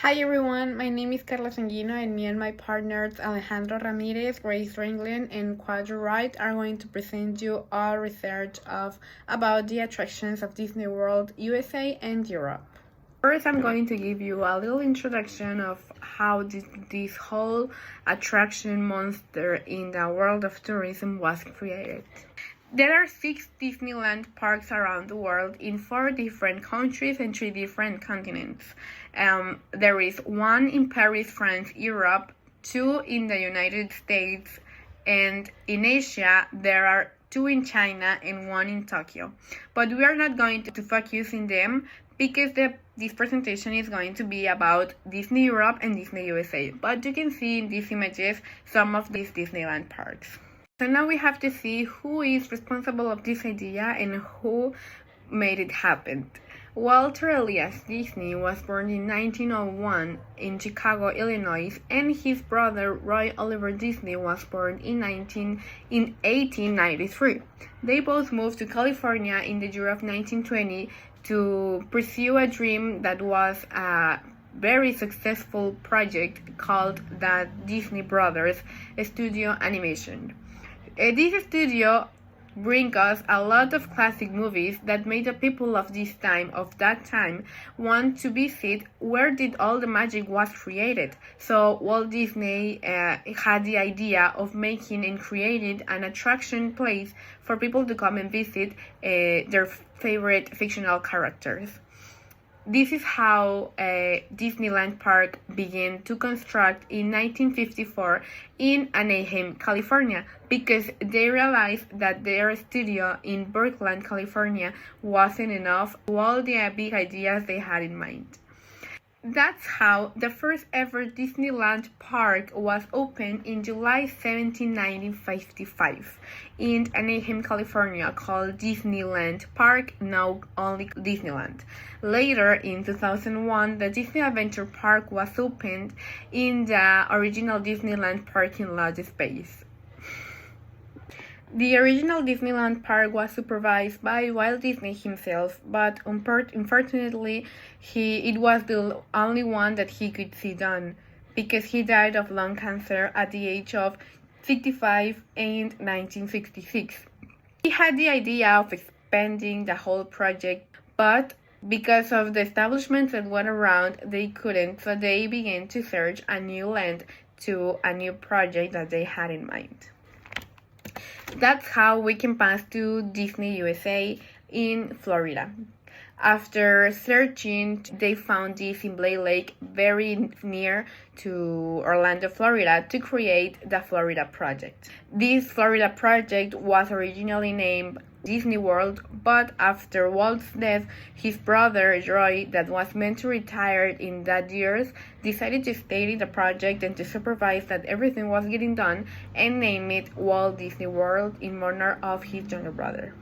Hi everyone, my name is Carla Sanguino and me and my partners Alejandro Ramirez, Grace Ringland, and Quadro Wright are going to present you our research about the attractions of Disney World, USA and Europe. First, I'm going to give you a little introduction of how this whole attraction monster in the world of tourism was created. There are 6 Disneyland parks around the world in 4 different countries and 3 different continents. There is 1 in Paris, France, Europe, 2 in the United States, and in Asia there are 2 in China and 1 in Tokyo. But we are not going to focus in them because this presentation is going to be about Disney Europe and Disney USA. But you can see in these images some of these Disneyland parks. So now we have to see who is responsible of this idea and who made it happen. Walter Elias Disney was born in 1901 in Chicago, Illinois, and his brother Roy Oliver Disney was born in 1893. They both moved to California in the year of 1920 to pursue a dream that was a very successful project called the Disney Brothers Studio Animation. This studio brings us a lot of classic movies that made the people of that time, want to visit where did all the magic was created. So Walt Disney had the idea of making and creating an attraction place for people to come and visit their favorite fictional characters. This is how Disneyland Park began to construct in 1954 in Anaheim, California, because they realized that their studio in Berkeley, California wasn't enough to all the big ideas they had in mind. That's how the first ever Disneyland Park was opened in July 17, 1955 in Anaheim, California, called Disneyland Park, now only Disneyland. Later, in 2001, the Disney Adventure Park was opened in the original Disneyland parking lot space. The original Disneyland Park was supervised by Walt Disney himself, but unfortunately, it was the only one that he could see done, because he died of lung cancer at the age of 65 in 1966. He had the idea of expanding the whole project, but because of the establishments that went around, they couldn't, so they began to search a new land to a new project that they had in mind. That's how we can pass to Disney USA in Florida. After searching, they found this in Blake Lake, very near to Orlando, Florida, to create the Florida Project. This Florida Project was originally named Disney World, but after Walt's death, his brother Roy, that was meant to retire in that years, decided to stay in the project and to supervise that everything was getting done and name it Walt Disney World in honor of his younger brother.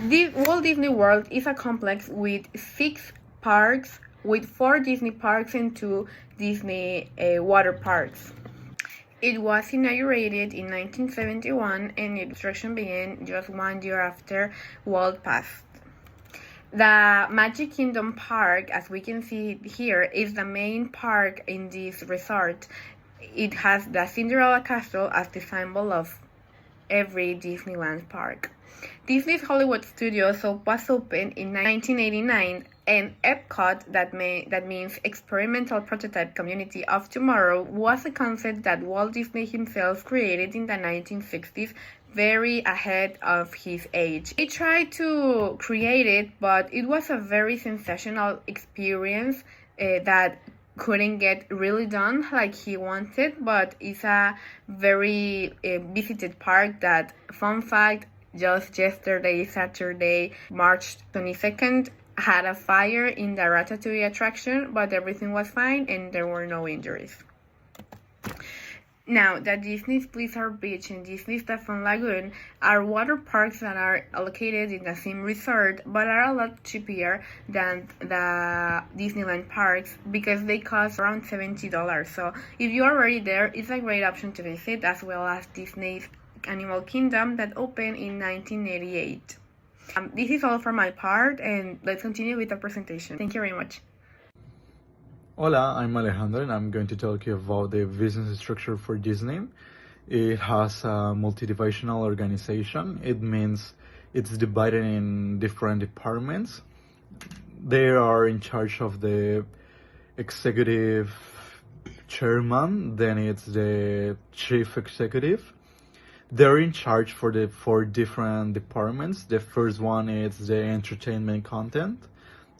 The Walt Disney World is a complex with 6 parks, with 4 Disney parks and 2 Disney water parks. It was inaugurated in 1971 and its construction began just 1 year after Walt passed. The Magic Kingdom Park, as we can see here, is the main park in this resort. It has the Cinderella Castle as the symbol of every Disneyland park. Disney's Hollywood Studios was opened in 1989, and Epcot, that means Experimental Prototype Community of Tomorrow, was a concept that Walt Disney himself created in the 1960s, very ahead of his age. He tried to create it, but it was a very sensational experience that couldn't get really done like he wanted, but it's a very visited park that, fun fact, just yesterday, Saturday, March 22nd, had a fire in the Ratatouille attraction, but everything was fine and there were no injuries. Now, the Disney's Blizzard Beach and Disney's Stephon Lagoon are water parks that are located in the same resort, but are a lot cheaper than the Disneyland parks because they cost around $70. So if you're already there, it's a great option to visit, as well as Disney's Animal Kingdom that opened in 1988. This is all for my part, and let's continue with the presentation. Thank you very much. Hola, I'm Alejandro and I'm going to talk you about the business structure for Disney. It has a multidivisional organization. It means it's divided in different departments. They are in charge of the executive chairman, then it's the chief executive. They're in charge for the four different departments. The first one is the entertainment content.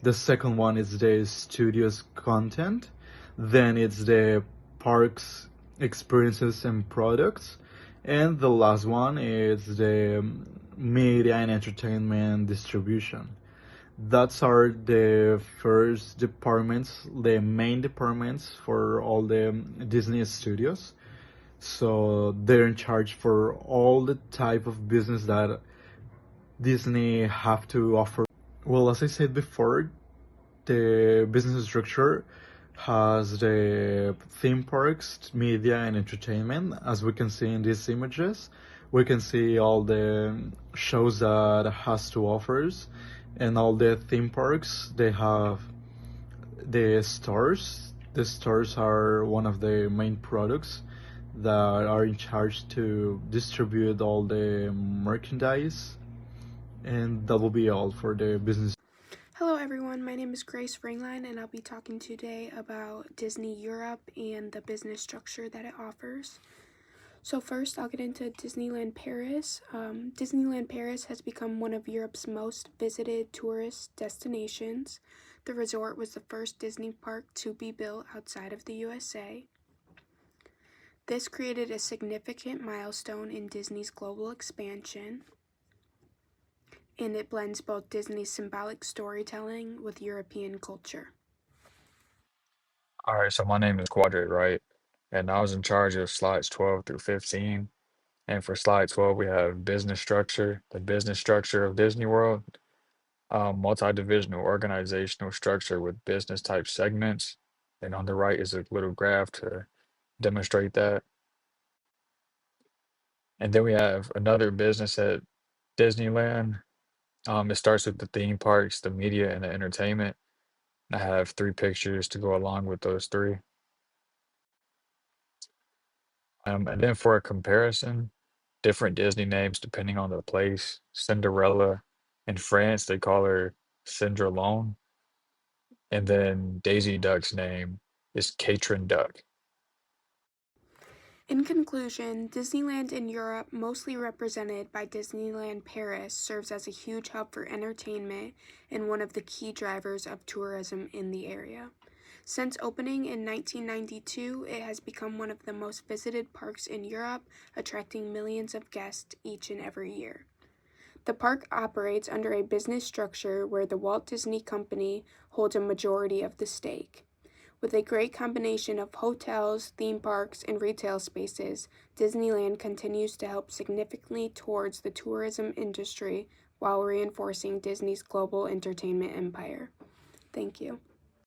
The second one is the studios content. Then it's the parks, experiences, and products. And the last one is the media and entertainment distribution. That's are the first departments, the main departments for all the Disney studios. So they're in charge for all the type of business that Disney have to offer. Well, as I said before, the business structure has the theme parks, media, and entertainment. As we can see in these images, we can see all the shows that it has to offers, and all the theme parks. They have the stores. The stores are one of the main products that are in charge to distribute all the merchandise, and that will be all for the business. Hello everyone, my name is Grace Ringline and I'll be talking today about Disney Europe and the business structure that it offers. So first I'll get into Disneyland Paris. Disneyland Paris has become one of Europe's most visited tourist destinations. The resort was the first Disney park to be built outside of the USA. This created a significant milestone in Disney's global expansion, and it blends both Disney's symbolic storytelling with European culture. All right, so my name is Quadri, right? And I was in charge of slides 12 through 15. And for slide 12, we have business structure, the business structure of Disney World, multi-divisional organizational structure with business type segments. And on the right is a little graph to demonstrate that. And then we have another business at Disneyland. It starts with the theme parks, the media, and the entertainment. I have three pictures to go along with those three. And then for a comparison, different Disney names depending on the place. Cinderella in France, they call her Cinderlone. And then Daisy Duck's name is Catrin Duck. In conclusion, Disneyland in Europe, mostly represented by Disneyland Paris, serves as a huge hub for entertainment and one of the key drivers of tourism in the area. Since opening in 1992, it has become one of the most visited parks in Europe, attracting millions of guests each and every year. The park operates under a business structure where the Walt Disney Company holds a majority of the stake. With a great combination of hotels, theme parks, and retail spaces, Disneyland continues to help significantly towards the tourism industry while reinforcing Disney's global entertainment empire. Thank you.